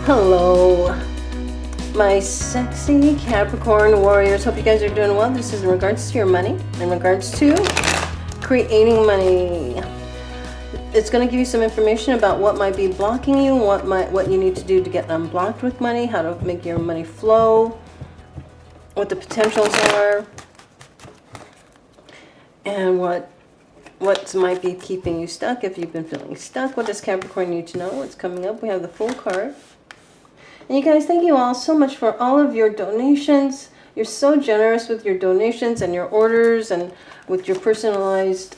Hello, my sexy Capricorn warriors. Hope you guys are doing well. This is in regards to your money, in regards to creating money. It's going to give you some information about what might be blocking you, what you need to do to get unblocked with money, how to make your money flow, what the potentials are, and what might be keeping you stuck if you've been feeling stuck. What does Capricorn need to know? What's coming up? We have the Fool card. And you guys, thank you all so much for all of your donations. You're so generous with your donations and your orders and with your personalized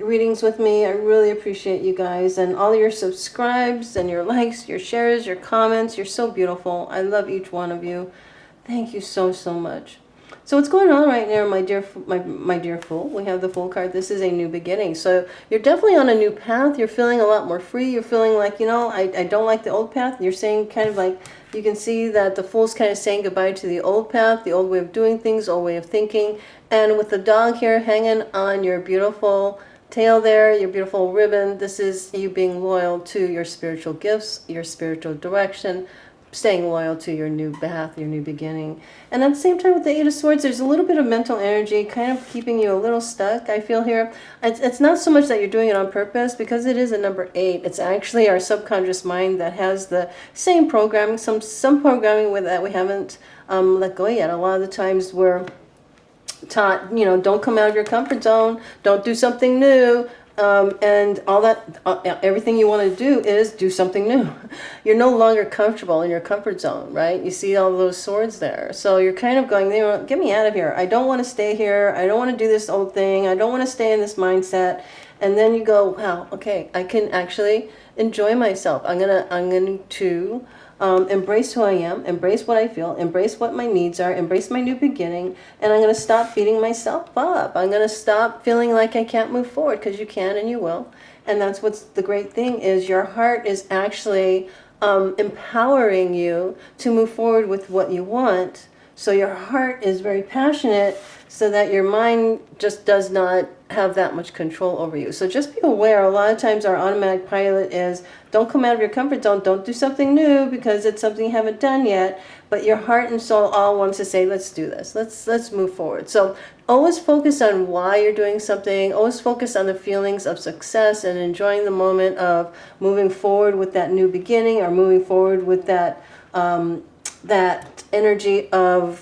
readings with me. I really appreciate you guys and all your subscribes and your likes, your shares, your comments. You're so beautiful. I love each one of you. Thank you so, so much. So what's going on right now, my dear Fool? We have the Fool card. This is a new beginning. So you're definitely on a new path. You're feeling a lot more free. You're feeling like, you know, I don't like the old path. You're saying kind of like, you can see that the Fool's kind of saying goodbye to the old path, the old way of doing things, old way of thinking. And with the dog here hanging on your beautiful tail there, your beautiful ribbon, this is you being loyal to your spiritual gifts, your spiritual direction, staying loyal to your new path, your new beginning. And at the same time with the Eight of Swords, there's a little bit of mental energy kind of keeping you a little stuck, I feel here. It's not so much that you're doing it on purpose, because it is a number 8. It's actually our subconscious mind that has the same programming, some programming with that we haven't let go yet. A lot of the times we're taught, you know, don't come out of your comfort zone, don't do something new. And all that, everything you want to do is do something new. You're no longer comfortable in your comfort zone, right? You see all those swords there. So you're kind of going, you know, get me out of here. I don't want to stay here. I don't want to do this old thing. I don't want to stay in this mindset. And then you go, wow, okay, I can actually enjoy myself. I'm going to embrace who I am, embrace what I feel, embrace what my needs are, embrace my new beginning, and I'm going to stop beating myself up. I'm going to stop feeling like I can't move forward, because you can and you will. And that's what's the great thing is your heart is actually empowering you to move forward with what you want. So your heart is very passionate, so that your mind just does not have that much control over you. So just be aware, a lot of times our automatic pilot is, don't come out of your comfort zone, don't do something new because it's something you haven't done yet. But your heart and soul all wants to say, let's do this, let's move forward. So always focus on why you're doing something, always focus on the feelings of success and enjoying the moment of moving forward with that new beginning, or moving forward with that that energy of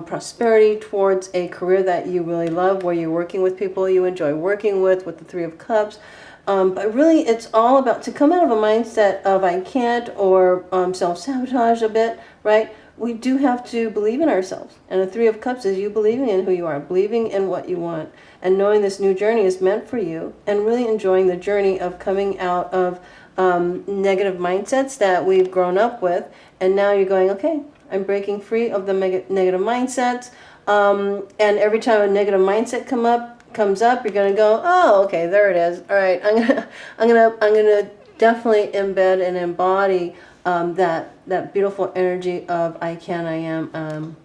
prosperity towards a career that you really love, where you're working with people you enjoy working with the Three of Cups. But really, it's all about to come out of a mindset of I can't, or self-sabotage a bit, right? We do have to believe in ourselves. And the Three of Cups is you believing in who you are, believing in what you want, and knowing this new journey is meant for you, and really enjoying the journey of coming out of negative mindsets that we've grown up with. And now you're going, okay, I'm breaking free of the negative mindsets. And every time a negative mindset comes up, you're gonna go, oh, okay, there it is. All right, I'm gonna definitely embed and embody that beautiful energy of I can, I am,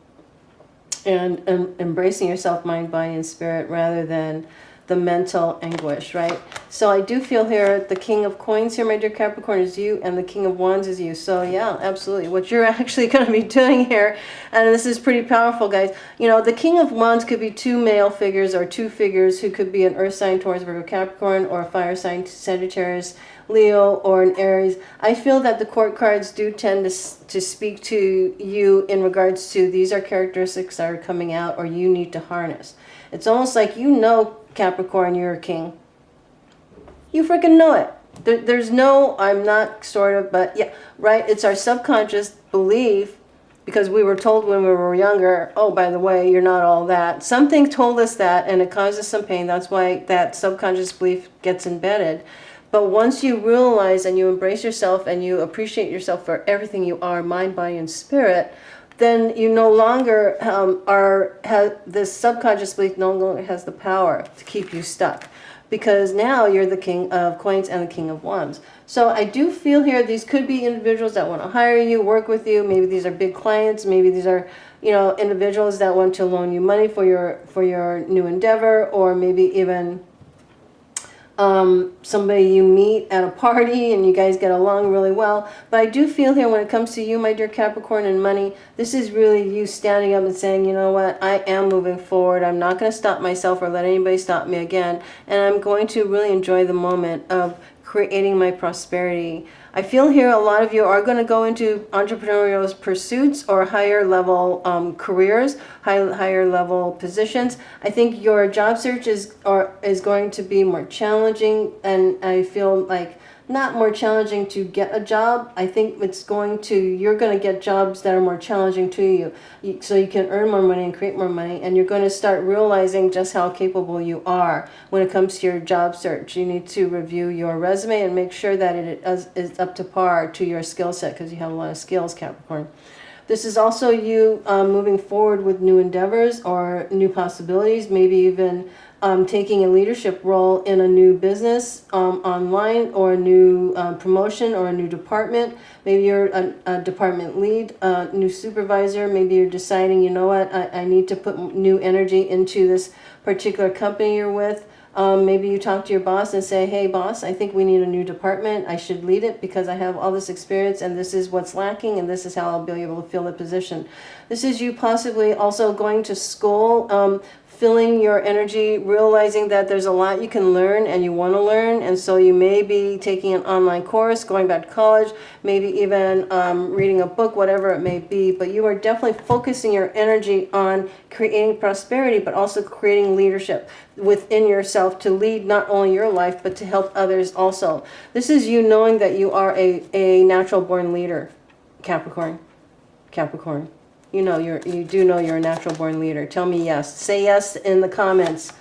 and embracing yourself, mind, body, and spirit, rather than the mental anguish, right? So I do feel here the King of Coins here, my dear Capricorn, is you, and the King of Wands is you. So yeah, absolutely. What you're actually going to be doing here, and this is pretty powerful, guys. You know, the King of Wands could be 2 male figures, or 2 figures who could be an Earth sign, Taurus, Virgo, Capricorn, or a fire sign, Sagittarius, Leo, or an Aries. I feel that the court cards do tend to speak to you in regards to these are characteristics that are coming out, or you need to harness. It's almost like, you know, Capricorn, you're a king. You freaking know it. There's no, I'm not, sort of, but yeah, right? It's our subconscious belief, because we were told when we were younger, oh, by the way, you're not all that. Something told us that, and it causes some pain. That's why that subconscious belief gets embedded. But once you realize and you embrace yourself and you appreciate yourself for everything you are, mind, body, and spirit, then you no longer this subconscious belief no longer has the power to keep you stuck, because now you're the King of Coins and the King of Wands. So I do feel here these could be individuals that want to hire you, work with you. Maybe these are big clients. Maybe these are, you know, individuals that want to loan you money for your new endeavor, or maybe even somebody you meet at a party and you guys get along really well. But I do feel here when it comes to you, my dear Capricorn, and money, this is really you standing up and saying, you know what, I am moving forward. I'm not going to stop myself or let anybody stop me again. And I'm going to really enjoy the moment of creating my prosperity. I feel here a lot of you are going to go into entrepreneurial pursuits or higher level careers, higher level positions. I think your job search is going to be more challenging, and I feel like not more challenging to get a job. I think you're going to get jobs that are more challenging to you, so you can earn more money and create more money, and you're going to start realizing just how capable you are when it comes to your job search. You need to review your resume and make sure that it is up to par to your skill set, because you have a lot of skills, Capricorn. This is also you moving forward with new endeavors or new possibilities, maybe even taking a leadership role in a new business online, or a new promotion or a new department. Maybe you're a department lead, new supervisor. Maybe you're deciding, you know what, I need to put new energy into this particular company you're with. Maybe you talk to your boss and say, hey boss, I think we need a new department. I should lead it because I have all this experience and this is what's lacking and this is how I'll be able to fill the position. This is you possibly also going to school, filling your energy, realizing that there's a lot you can learn and you want to learn, and so you may be taking an online course, going back to college, maybe even reading a book, whatever it may be, but you are definitely focusing your energy on creating prosperity, but also creating leadership within yourself to lead not only your life, but to help others also. This is you knowing that you are a natural born leader, Capricorn. Capricorn. You do know you're a natural born leader. Tell me yes. Say yes in the comments.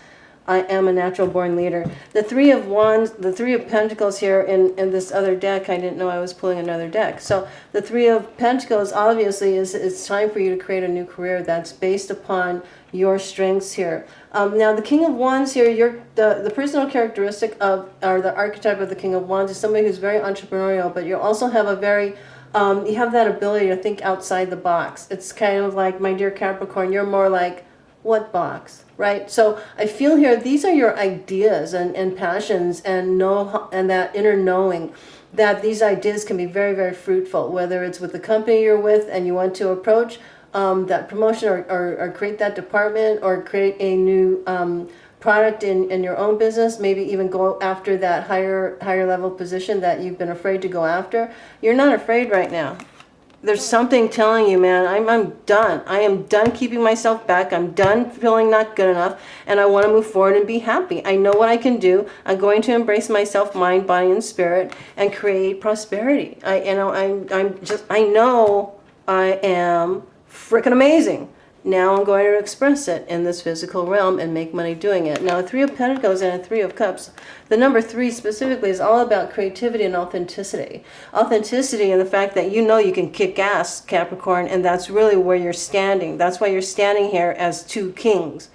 I am a natural born leader. The Three of Wands, the Three of Pentacles here in this other deck, I didn't know I was pulling another deck. So the Three of Pentacles obviously is it's time for you to create a new career that's based upon your strengths here. Now the King of Wands here, the personal characteristic of, or the archetype of the King of Wands is somebody who's very entrepreneurial, but you also have a very you have that ability to think outside the box. It's kind of like, my dear Capricorn, you're more like, what box, right? So I feel here, these are your ideas and passions and that inner knowing that these ideas can be very, very fruitful, whether it's with the company you're with and you want to approach that promotion or create that department or create a new product in your own business, maybe even go after that higher level position that you've been afraid to go after. You're not afraid right now. There's something telling you, man, I'm done. I am done keeping myself back. I'm done feeling not good enough, and I want to move forward and be happy. I know what I can do. I'm going to embrace myself, mind, body, and spirit, and create prosperity. I know I am freaking amazing. Now I'm going to express it in this physical realm and make money doing it. Now, a Three of Pentacles and a Three of Cups, the number 3 specifically is all about creativity and authenticity. Authenticity and the fact that you know you can kick ass, Capricorn, and that's really where you're standing. That's why you're standing here as 2 kings.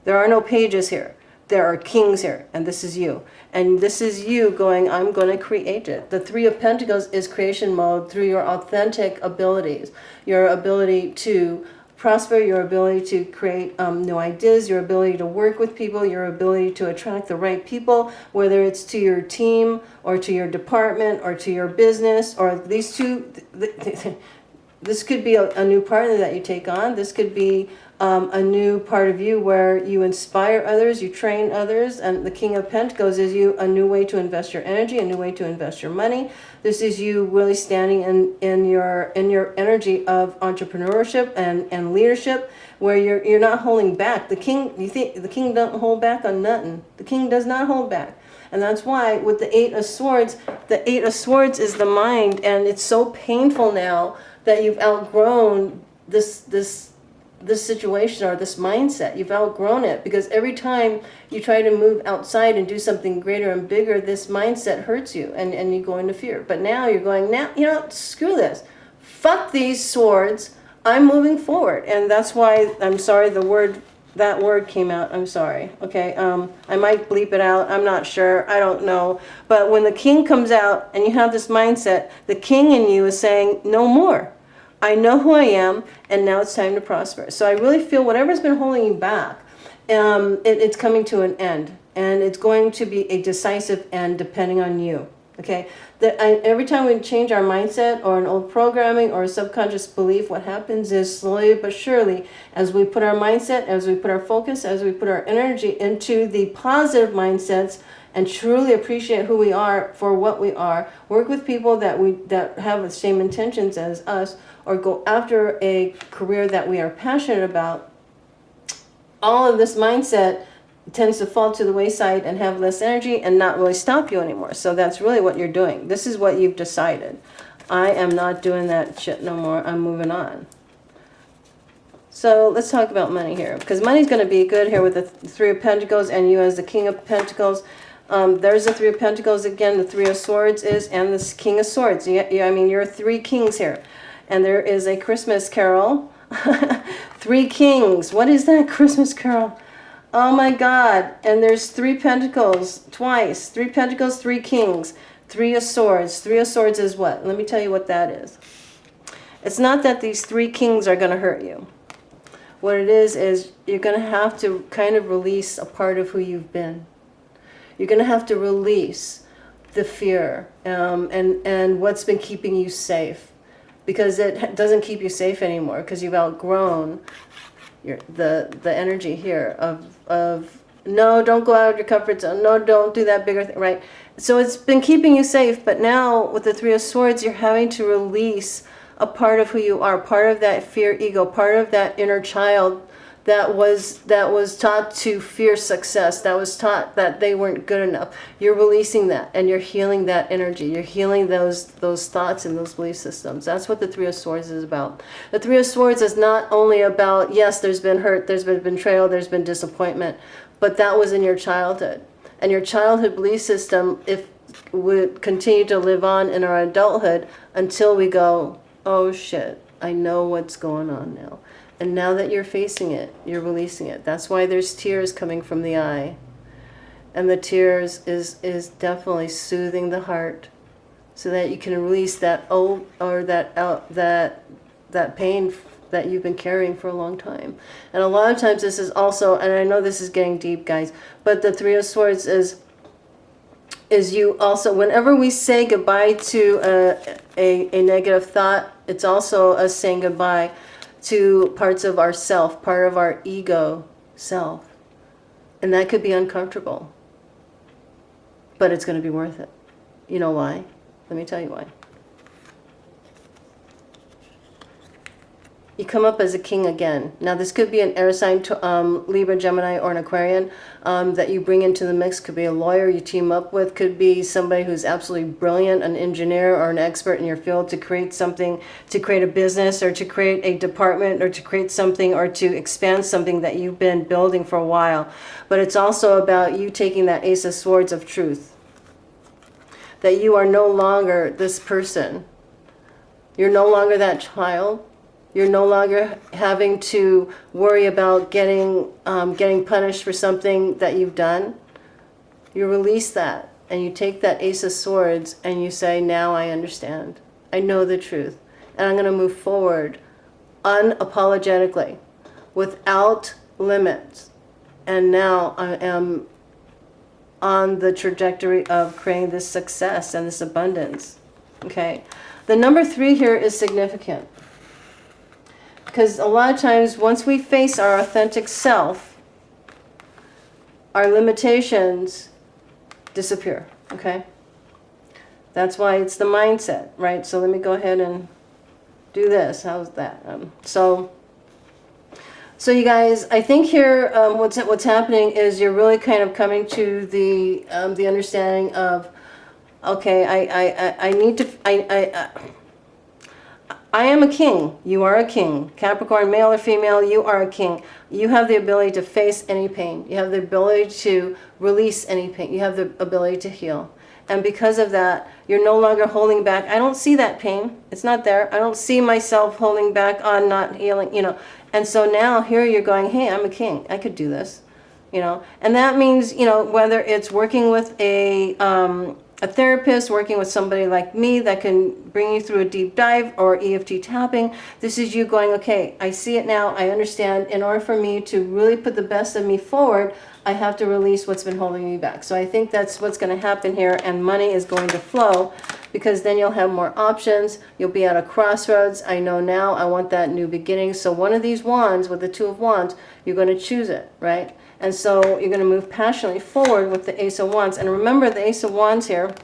There are no pages here. There are kings here, and this is you. And this is you going, I'm going to create it. The Three of Pentacles is creation mode through your authentic abilities, your ability to prosper, your ability to create new ideas, your ability to work with people, your ability to attract the right people, whether it's to your team or to your department or to your business, or these two. This could be a new partner that you take on. This could be a new part of you where you inspire others, you train others, and the King of Pentacles is you a new way to invest your energy, a new way to invest your money. This is you really standing in your energy of entrepreneurship and leadership, where you're not holding back. The King, you think the King doesn't hold back on nothing. The King does not hold back. And that's why with the Eight of Swords is the mind, and it's so painful now that you've outgrown this situation or this mindset. You've outgrown it, because every time you try to move outside and do something greater and bigger, this mindset hurts you and you go into fear. But now you're going, now, screw this. Fuck these swords. I'm moving forward. And that's why, I'm sorry, that word came out. I'm sorry. Okay. I might bleep it out. I'm not sure. I don't know. But when the King comes out and you have this mindset, the King in you is saying, no more. I know who I am, and now it's time to prosper. So I really feel whatever's been holding you back, it's coming to an end. And it's going to be a decisive end depending on you. Okay, every time we change our mindset or an old programming or a subconscious belief, what happens is slowly but surely, as we put our mindset, as we put our focus, as we put our energy into the positive mindsets and truly appreciate who we are for what we are, work with people that have the same intentions as us, or go after a career that we are passionate about, all of this mindset tends to fall to the wayside and have less energy and not really stop you anymore. So that's really what you're doing. This is what you've decided. I am not doing that shit no more. I'm moving on. So let's talk about money here, because money's going to be good here with the Three of Pentacles and you as the King of Pentacles. There's the Three of Pentacles again, the Three of Swords is, and the King of Swords. I mean, you're three kings here. And there is a Christmas carol. Three kings. What is that Christmas carol? Oh my God. And there's three pentacles twice. Three pentacles, three kings. Three of swords. Three of swords is what? Let me tell you what that is. It's not that these three kings are going to hurt you. What it is you're going to have to kind of release a part of who you've been. You're going to have to release the fear and what's been keeping you safe. Because it doesn't keep you safe anymore, because you've outgrown the energy here of no, don't go out of your comfort zone, no, don't do that bigger thing, right? So it's been keeping you safe, but now with the Three of Swords, you're having to release a part of who you are, part of that fear ego, part of that inner child that was taught to fear success, that was taught that they weren't good enough. You're releasing that and you're healing that energy. You're healing those thoughts and those belief systems. That's what the Three of Swords is about. The Three of Swords is not only about, yes, there's been hurt, there's been betrayal, there's been disappointment, but that was in your childhood. And your childhood belief system would continue to live on in our adulthood until we go, oh shit, I know what's going on now. And now that you're facing it, you're releasing it. That's why there's tears coming from the eye. And the tears is definitely soothing the heart so that you can release that old or that pain that you've been carrying for a long time. And a lot of times this is also, and I know this is getting deep, guys, but the Three of Swords is you also, whenever we say goodbye to a negative thought, it's also us saying goodbye to parts of ourself, part of our ego self. And that could be uncomfortable, but it's going to be worth it. You know why? Let me tell you why. You come up as a king again. Now this could be an air sign, to Libra, Gemini, or an Aquarian that you bring into the mix. Could be a lawyer you team up with. Could be somebody who's absolutely brilliant, an engineer or an expert in your field to create something, to create a business or to create a department or to create something or to expand something that you've been building for a while. But it's also about you taking that Ace of Swords of truth. That you are no longer this person. You're no longer that child. You're no longer having to worry about getting punished for something that you've done. You release that and you take that Ace of Swords and you say, now I understand. I know the truth. And I'm going to move forward unapologetically, without limits. And now I am on the trajectory of creating this success and this abundance. Okay. The number 3 here is significant. Because a lot of times, once we face our authentic self, our limitations disappear, okay? That's why it's the mindset, right? So let me go ahead and do this. How's that? So you guys, I think here what's happening is you're really kind of coming to the understanding of, okay, I am a king. You are a king. Capricorn, male or female, you are a king. You have the ability to face any pain. You have the ability to release any pain. You have the ability to heal. And because of that, you're no longer holding back. I don't see that pain. It's not there. I don't see myself holding back on not healing, you know. And so now here you're going, hey, I'm a king. I could do this, you know. And that means, you know, whether it's working with a a therapist, working with somebody like me that can bring you through a deep dive, or EFT tapping. This is you going, okay, I see it now, I understand. In order for me to really put the best of me forward, I have to release what's been holding me back. So I think that's what's going to happen here, and money is going to flow, because then you'll have more options. You'll be at a crossroads. I know now I want that new beginning. So one of these wands, with the Two of Wands, you're going to choose it, right? And so you're going to move passionately forward with the Ace of Wands. And remember, the Ace of Wands here,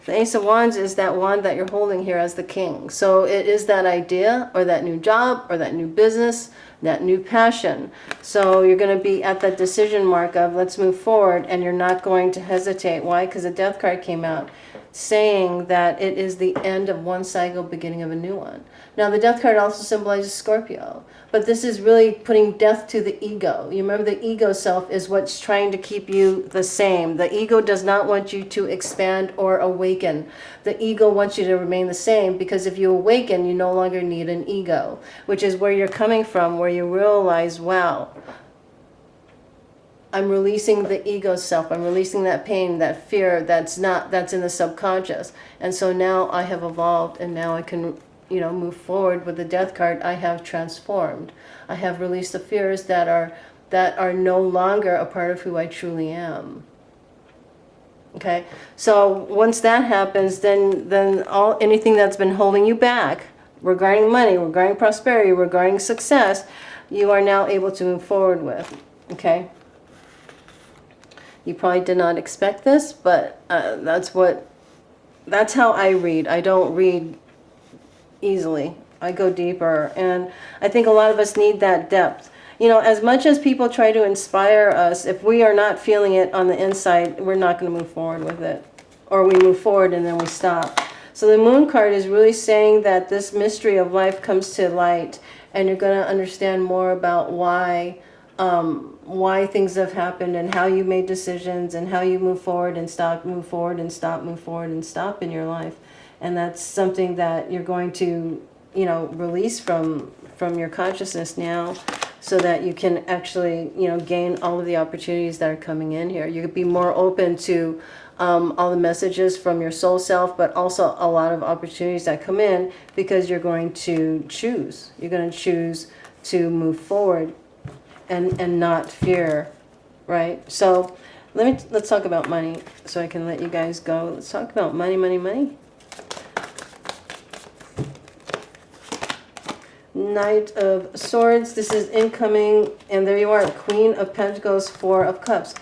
the Ace of Wands is that wand that you're holding here as the king. So it is that idea, or that new job, or that new business, that new passion. So you're going to be at that decision mark of let's move forward, and you're not going to hesitate. Why? Because the Death card came out, saying that it is the end of one cycle, beginning of a new one. Now, the Death card also symbolizes Scorpio, but this is really putting death to the ego. You remember, the ego self is what's trying to keep you the same. The ego does not want you to expand or awaken. The ego wants you to remain the same, because if you awaken, you no longer need an ego, which is where you're coming from, where you realize, wow, I'm releasing the ego self. I'm releasing that pain, that fear that's in the subconscious. And so now I have evolved, and now I can, move forward with the Death card. I have transformed. I have released the fears that are no longer a part of who I truly am. Okay? So once that happens, then anything that's been holding you back regarding money, regarding prosperity, regarding success, you are now able to move forward with. Okay? You probably did not expect this, but that's how I read. I don't read easily. I go deeper, and I think a lot of us need that depth. As much as people try to inspire us, if we are not feeling it on the inside, we're not going to move forward with it. Or we move forward and then we stop. So the Moon card is really saying that this mystery of life comes to light, and you're going to understand more about why things have happened, and how you made decisions, and how you move forward and stop, move forward and stop, move forward and stop in your life. And that's something that you're going to, release from your consciousness now, so that you can actually, gain all of the opportunities that are coming in here. You could be more open to all the messages from your soul self, but also a lot of opportunities that come in, because you're going to choose. You're going to choose to move forward and not fear, right? So let's talk about money, so I can let you guys go. Let's talk about money, money, money. Knight of Swords, this is incoming, and there you are, Queen of Pentacles, Four of Cups.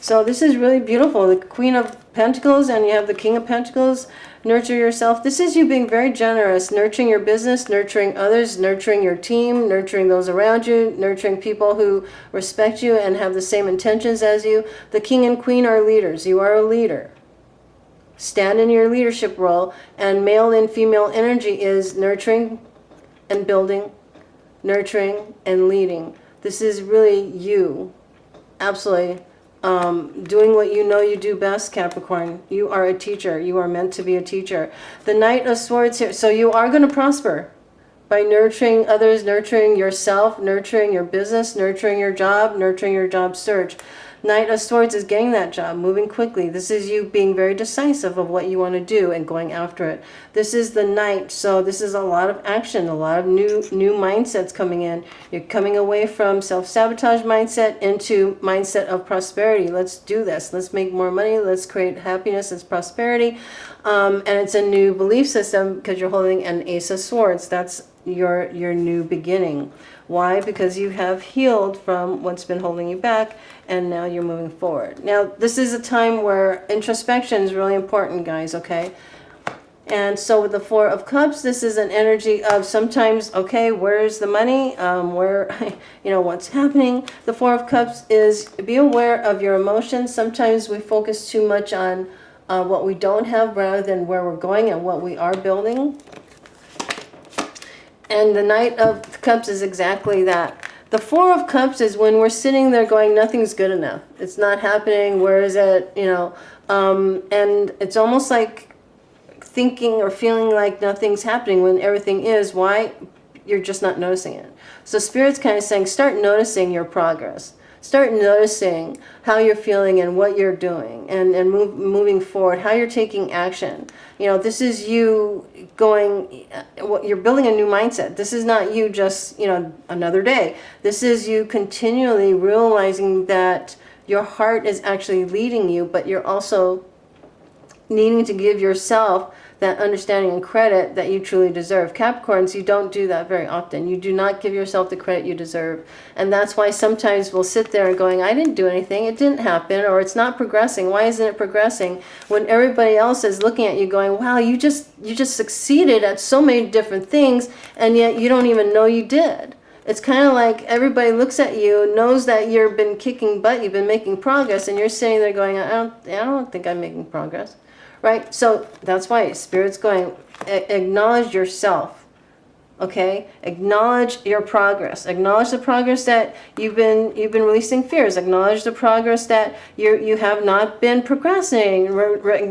So this is really beautiful. The Queen of Pentacles, and you have the King of Pentacles. Nurture yourself. This is you being very generous, nurturing your business, nurturing others, nurturing your team, nurturing those around you, nurturing people who respect you and have the same intentions as you. The King and Queen are leaders. You are a leader. Stand in your leadership role, and male and female energy is nurturing and building, nurturing and leading. This is really you, absolutely, doing what you know you do best, Capricorn. You are a teacher. You are meant to be a teacher. The Knight of Swords here. So you are going to prosper by nurturing others, nurturing yourself, nurturing your business, nurturing your job search. Knight of Swords is getting that job, moving quickly. This is you being very decisive of what you want to do and going after it. This is the Knight, so this is a lot of action, a lot of new mindsets coming in. You're coming away from self-sabotage mindset into mindset of prosperity. Let's do this. Let's make more money. Let's create happiness. It's prosperity. And it's a new belief system, because you're holding an Ace of Swords. That's your new beginning. Why? Because you have healed from what's been holding you back, and now you're moving forward. Now, this is a time where introspection is really important, guys, okay? And so with the Four of Cups, this is an energy of sometimes, okay, where's the money? What's happening? The Four of Cups is be aware of your emotions. Sometimes we focus too much on what we don't have rather than where we're going and what we are building. And the Knight of Cups is exactly that. The Four of Cups is when we're sitting there going, nothing's good enough. It's not happening. Where is it? And it's almost like thinking or feeling like nothing's happening when everything is. Why? You're just not noticing it. So Spirit's kind of saying, start noticing your progress. Start noticing how you're feeling and what you're doing, and moving forward, how you're taking action. You know, this is you going, you're building a new mindset. This is not you just, you know, another day. This is you continually realizing that your heart is actually leading you, but you're also needing to give yourself that understanding and credit that you truly deserve. Capricorns, you don't do that very often. You do not give yourself the credit you deserve. And that's why sometimes we'll sit there and going, I didn't do anything, it didn't happen, or it's not progressing. Why isn't it progressing? When everybody else is looking at you going, wow, you just succeeded at so many different things, and yet you don't even know you did. It's kind of like everybody looks at you, knows that you've been kicking butt, you've been making progress, and you're sitting there going, I don't think I'm making progress. Right? So that's why Spirit's going, acknowledge yourself. Okay? Acknowledge your progress. Acknowledge the progress that you've been releasing fears. Acknowledge the progress that you have not been procrastinating.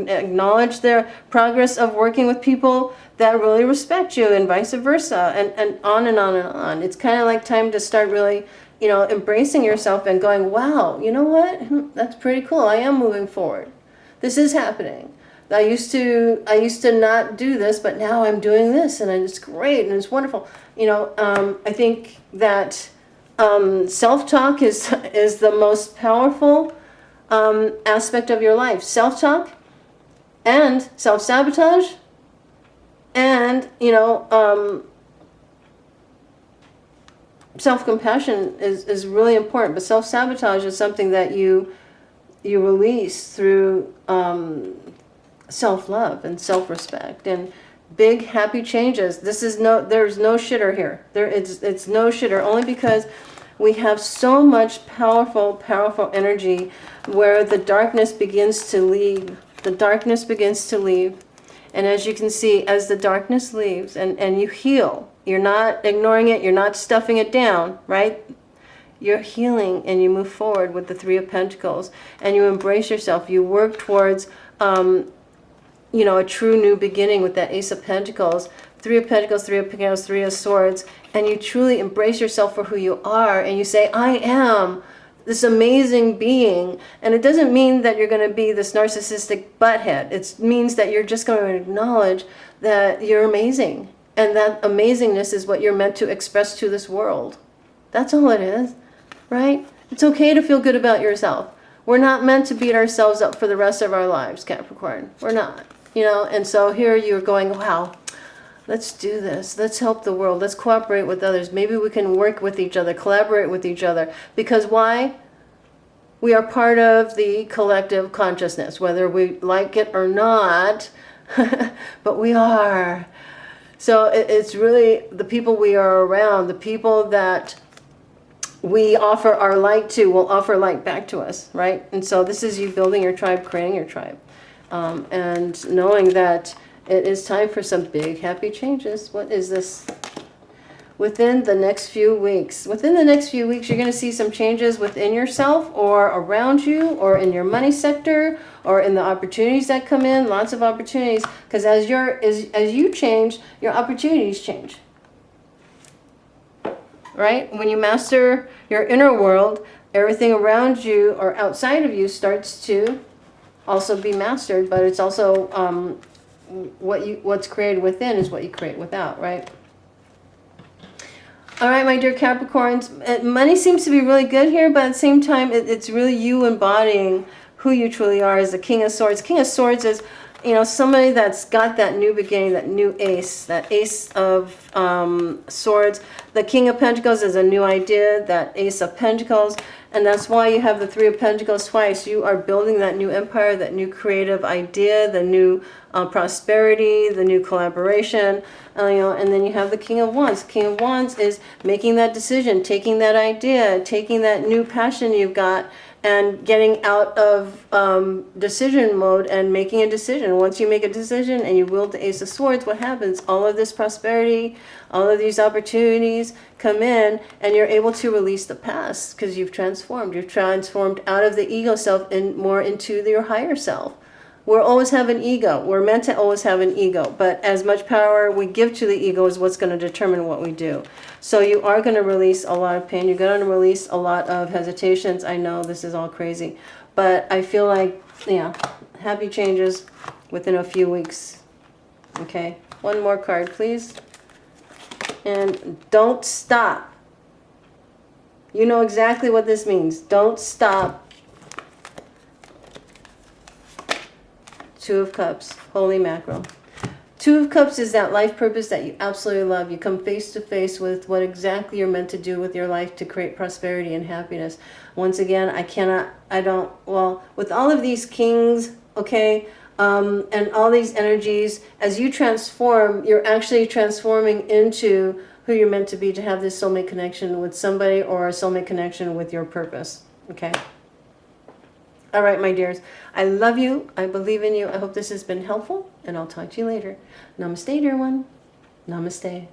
Acknowledge the progress of working with people that really respect you, and vice versa, and on and on and on. It's kind of like time to start really, you know, embracing yourself and going, wow, you know what? That's pretty cool. I am moving forward. This is happening. I used to not do this, but now I'm doing this, and it's great and it's wonderful. You know, I think that self-talk is the most powerful aspect of your life. Self-talk and self-sabotage, and you know, self-compassion is really important. But self-sabotage is something that you release through self-love and self-respect and big happy changes. There's no shitter here. It's no shitter, only because we have so much powerful energy where the darkness begins to leave. The darkness begins to leave. And as you can see, as the darkness leaves and you heal, you're not ignoring it, you're not stuffing it down, right? You're healing, and you move forward with the Three of Pentacles, and you embrace yourself. You work towards you know, a true new beginning with that Ace of Pentacles, Three of Pentacles, Three of Pentacles, Three of Swords, and you truly embrace yourself for who you are, and you say, I am this amazing being. And it doesn't mean that you're going to be this narcissistic butthead. It means that you're just going to acknowledge that you're amazing, and that amazingness is what you're meant to express to this world. That's all it is, right? It's okay to feel good about yourself. We're not meant to beat ourselves up for the rest of our lives, Capricorn. We're not. You know, and so here you're going, wow, let's do this. Let's help the world. Let's cooperate with others. Maybe we can work with each other, collaborate with each other. Because why? We are part of the collective consciousness, whether we like it or not, but we are. So it's really the people we are around, the people that we offer our light to will offer light back to us, right? And so this is you building your tribe, creating your tribe. And knowing that it is time for some big happy changes. What is this? Within the next few weeks. Within the next few weeks, you're going to see some changes within yourself, or around you, or in your money sector, or in the opportunities that come in. Lots of opportunities, because as you change, your opportunities change. Right? When you master your inner world, everything around you or outside of you starts to also be mastered, but it's also what's created within is what you create without, right? All right, my dear Capricorns, money seems to be really good here, but at the same time, it's really you embodying who you truly are as the King of Swords. King of Swords is, you know, somebody that's got that new beginning, that new ace, that Ace of Swords. The King of Pentacles is a new idea, that Ace of Pentacles. And that's why you have the Three of Pentacles twice. You are building that new empire, that new creative idea, the new prosperity, the new collaboration. You know, and then you have the King of Wands. King of Wands is making that decision, taking that idea, taking that new passion you've got, and getting out of decision mode and making a decision. Once you make a decision and you wield the Ace of Swords, what happens? All of this prosperity, all of these opportunities come in, and you're able to release the past because you've transformed. You've transformed out of the ego self and more into your higher self. We'll always have an ego. We're meant to always have an ego. But as much power we give to the ego is what's going to determine what we do. So you are going to release a lot of pain. You're going to release a lot of hesitations. I know this is all crazy. But I feel like, yeah, happy changes within a few weeks. Okay. One more card, please. And don't stop. You know exactly what this means. Don't stop. Two of Cups. Holy mackerel. Two of Cups is that life purpose that you absolutely love. You come face to face with what exactly you're meant to do with your life to create prosperity and happiness. Once again, with all of these kings, okay, and all these energies, as you transform, you're actually transforming into who you're meant to be, to have this soulmate connection with somebody, or a soulmate connection with your purpose. Okay. All right, my dears. I love you. I believe in you. I hope this has been helpful, and I'll talk to you later. Namaste, dear one. Namaste.